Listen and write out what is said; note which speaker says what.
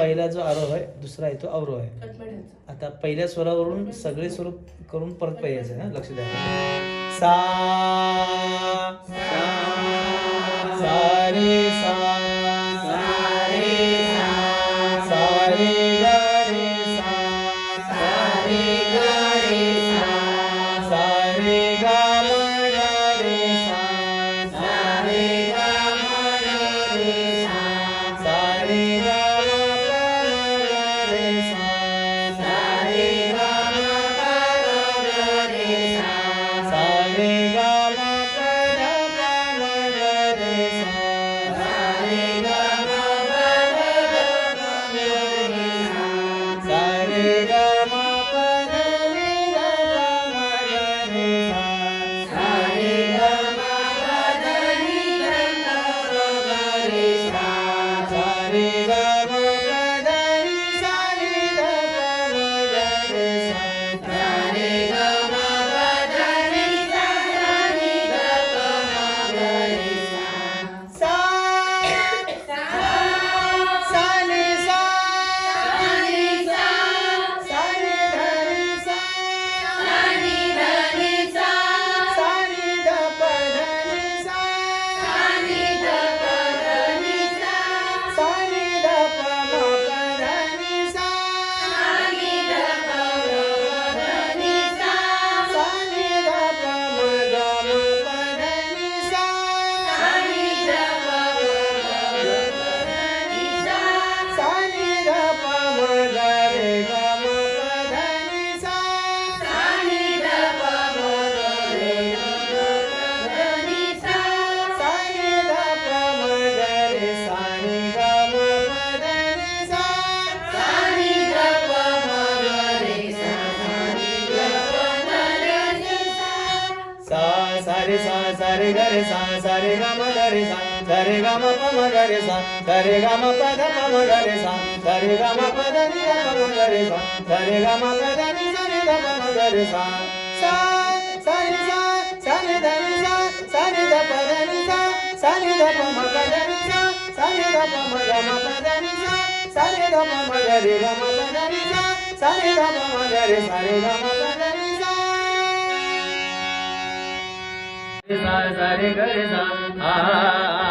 Speaker 1: पहिला जो आरोह आहे दुसरा आहे तो अवरोह आहे. आता पहिल्या स्वरावरून सगळे स्वर करून परत पाहिजे ना, लक्ष द्या. सा सा रे सा सा रे ग रे सा सा रे ग रे सा सा रे ग म ग रे सा सा रे ग म ग रे सा सा रे ग म ग रे सा सा रे ग म ग रे सा सा रे ग म रे सा सा रे ग रे सा सा रे ग म ग रे सा सा रे ग म प म ग रे सा सा रे ग म प ध प म ग रे सा सा रे ग म प ध नि ध प म ग रे सा सा रे ग म प ध नि सा रे ध प म ग रे सा सा सा रे ध नि सा सा रे ध प ध नि सा सा रे ध प म ग ध नि सा सा रे ध प म ग म प ध नि सा सा रे ध प म ग रे ग म प ध नि सा सा रे ध प म ग रे सा रे ग म प ध नि सा सा सा रे ग रे सा आ